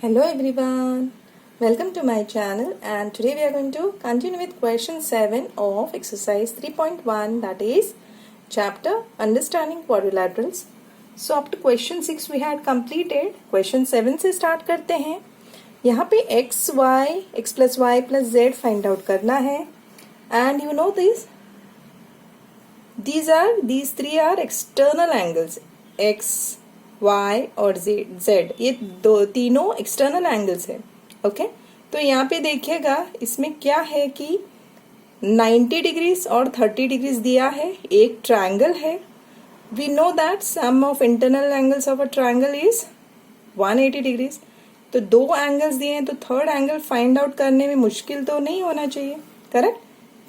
Hello everyone, welcome to my channel and today we are going to continue with question 7 of exercise 3.1 that is chapter understanding quadrilaterals. So up to question 6 we had completed. Question 7 से start करते हैं. यहाँ पे x plus y plus z find out करना है and you know this. These three are external angles x, y और z ये तीनों एक्सटर्नल एंगल्स है. ओके तो यहाँ पे देखिएगा इसमें क्या है कि 90 डिग्रीज और 30 डिग्रीज दिया है. एक ट्रायंगल है. We know that sum of internal angles of a triangle is 180 degrees. तो दो एंगल्स दिए हैं तो थर्ड एंगल फाइंड आउट करने में मुश्किल तो नहीं होना चाहिए. करेक्ट.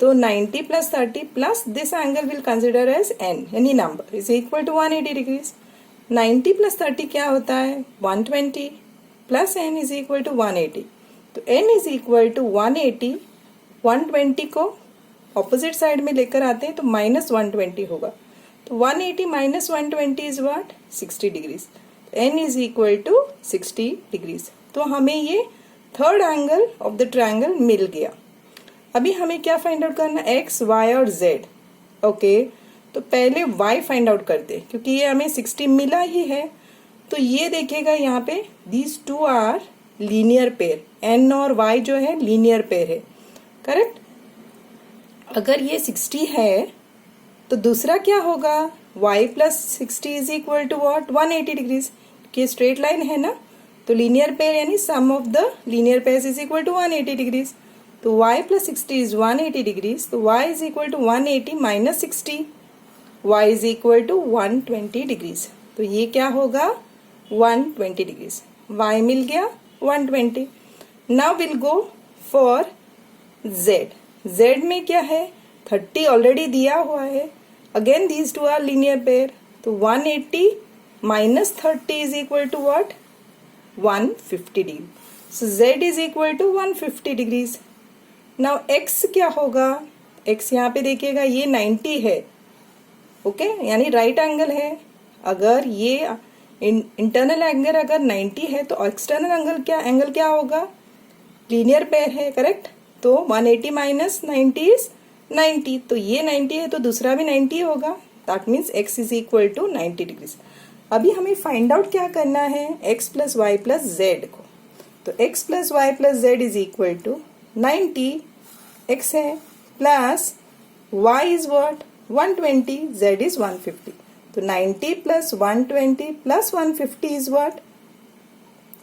तो 90 plus 30 plus this angle will consider as n any number is equal to 180 degrees. 90 plus 30 क्या होता है 120 plus n is equal to 180. तो n इज इक्वल टू 180. 120 को ऑपोजिट साइड में लेकर आते हैं तो माइनस 120 होगा. तो 180 minus 120 is what 60 degrees. n is equal to 60 degrees. तो हमें ये third angle of the triangle मिल गया. अभी हमें क्या फाइंड आउट करना x, y और z. ओके तो पहले y फाइंड आउट करते हैं क्योंकि ये हमें 60 मिला ही है. तो ये देखेगा यहाँ पे these two are linear pair. n और y जो है लीनियर पेयर है. करेक्ट. अगर ये 60 है तो दूसरा क्या होगा y plus 60 is equal to what 180 degrees. कि स्ट्रेट लाइन है ना तो लीनियर पेयर यानी sum of the linear pair is equal to 180 degrees. तो y प्लस 60 इज 180 डिग्रीज. तो y is equal to 180 minus 60. y is equal to 120 degrees. तो ये क्या होगा 120 डिग्रीज. y मिल गया 120. Now will go for z. z में क्या है 30 ऑलरेडी दिया हुआ है. Again these two are linear pair. तो 180 minus 30 is equal to what 150 degree. So z is equal to 150 degrees. Now x क्या होगा. x यहाँ पे देखिएगा ये 90 है. ओके यानी राइट एंगल है. अगर ये इंटरनल एंगल अगर 90 है तो एक्सटर्नल एंगल क्या होगा लीनियर पेयर है. करेक्ट. तो 180 माइनस 90 इज 90. तो ये 90 है तो दूसरा भी 90 होगा. That means x is equal to 90 degrees. अभी हमें फाइंड आउट क्या करना है x plus Y plus Z को. तो x plus Y plus Z is equal to 90 x है plus y is what 120, z is 150. तो 90 प्लस 120 प्लस 150 इज व्हाट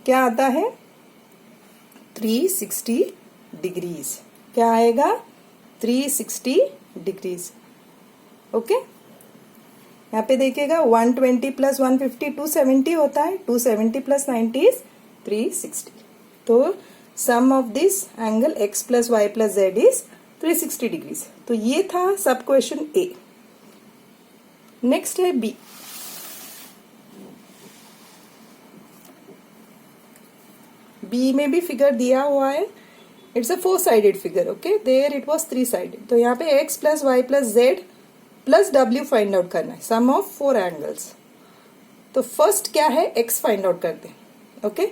क्या आता है 360 डिग्रीज. क्या आएगा 360 डिग्रीज. ओके यहाँ पे देखिएगा 120 प्लस 150 270 होता है. 270 प्लस 90 इज 360. तो sum of this angle x plus Y plus Z is 360 degrees. तो ये था सब क्वेश्चन ए. नेक्स्ट है बी. बी में भी फिगर दिया हुआ है. It's a 4 sided figure. Okay there it was 3 sided. तो यहाँ पे x plus Y plus Z plus w find out करना है सम ऑफ 4 एंगल्स. तो फर्स्ट क्या है x फाइंड आउट करते हैं. ओके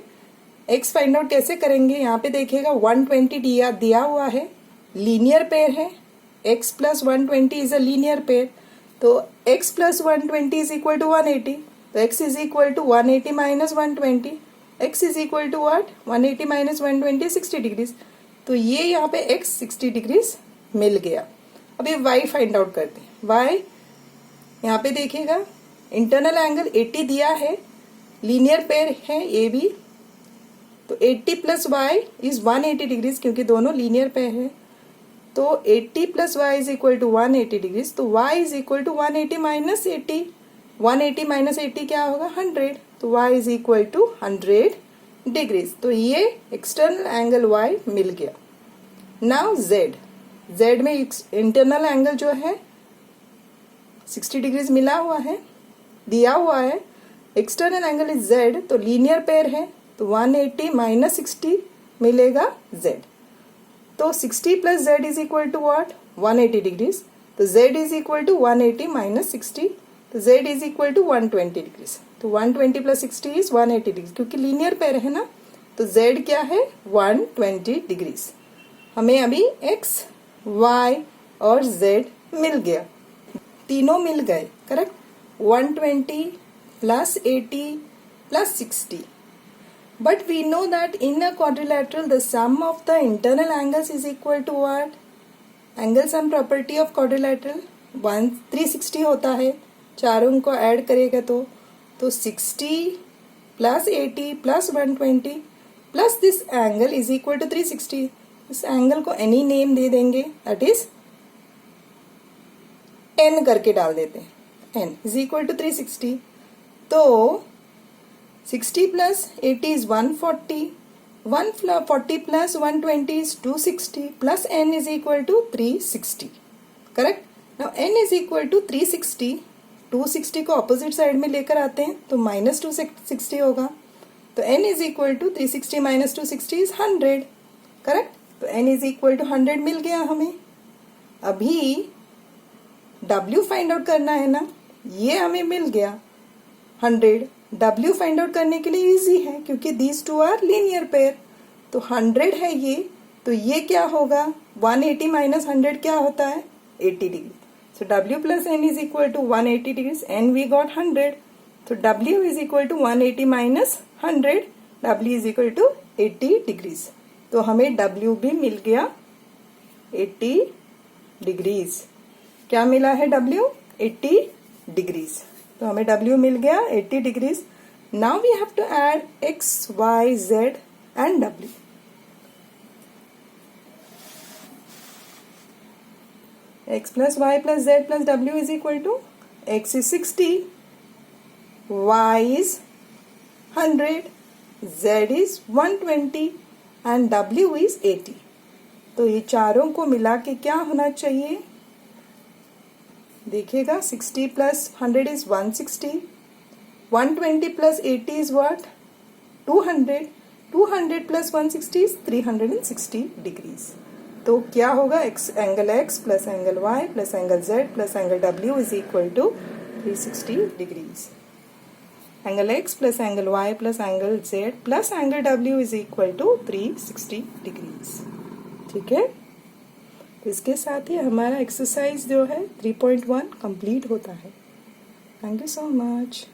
x फाइंड आउट कैसे करेंगे. यहाँ पे देखिएगा 120 दिया हुआ है. लीनियर पेयर है. x plus 120 is a linear pair. तो x plus 120 is equal to 180. तो x is equal to 180 minus 120. x is equal to what 180 minus 120 60 degrees. तो ये यहाँ पे x 60 डिग्रीज मिल गया. अभी y फाइंड आउट करते हैं. y यहाँ पे देखिएगा इंटरनल एंगल 80 दिया है. लीनियर पेयर है ये भी. तो 80 प्लस y इज 180 डिग्रीज क्योंकि दोनों लीनियर पेयर है. तो 80 plus y is equal to 180 degrees. तो y is equal to 180 minus 80. 180 minus 80 क्या होगा 100. तो y is equal to 100 degrees. तो ये एक्सटर्नल एंगल y मिल गया. नाउ z में इंटरनल एंगल जो है 60 डिग्रीज मिला हुआ है दिया हुआ है. External angle is z. तो लीनियर पेयर है तो 180 माइनस 60 मिलेगा z. तो 60 plus z is equal to what 180 degrees. तो z is equal to 180 minus 60. तो z is equal to 120 degrees. तो 120 प्लस 60 इज 180 डिग्री क्योंकि लीनियर पेयर है ना. तो z क्या है 120 डिग्रीज। हमें अभी x, y और z मिल गया, तीनों मिल गए, correct. 120 plus 80 plus 60. But we know that in a quadrilateral the sum of the internal angles is equal to what? Angle sum property of quadrilateral 360 होता है, चारों को ऐड करेगा तो 60 plus 80 plus 120 plus this angle is equal to 360. इस angle को any name दे देंगे, that is n करके डाल देते हैं, n is equal to 360. तो 60 plus 80 is 140, 140 plus 120 is 260 plus n is equal to 360, correct. Now n is equal to 360, 260 को opposite side में लेकर आते हैं तो माइनस 260 होगा, तो n is equal to 360 minus 260 is 100, correct. तो n is equal to 100 मिल गया हमें। अभी w फाइंड आउट करना है ना, ये हमें मिल गया 100। w फाइंड आउट करने के लिए इजी है क्योंकि these two are linear pair, तो 100 है ये, तो ये क्या होगा 180 माइनस 100 क्या होता है 80 degree. So w plus n is equal to 180 degrees, n we got 100, तो w is equal to 180 minus 100, w is equal to 80 degrees. तो हमें w भी मिल गया 80 डिग्रीज। क्या मिला है w 80 डिग्रीज, तो हमें w मिल गया 80 degrees. Now we have to add x, y, z and w। x plus y plus z plus w is equal to x is 60, y is 100, z is 120 and w is 80। तो ये चारों को मिला के क्या होना चाहिए, देखिएगा 60 plus 100 is 160, 120 plus 80 is what 200, 200 plus 160 is 360 degrees। तो क्या होगा angle x plus angle y plus angle z plus angle w is equal to 360 degrees. Angle x plus angle y plus angle z plus angle w is equal to 360 degrees. ठीक है, तो इसके साथ ही हमारा exercise जो है 3.1 complete होता है। Thank you so much.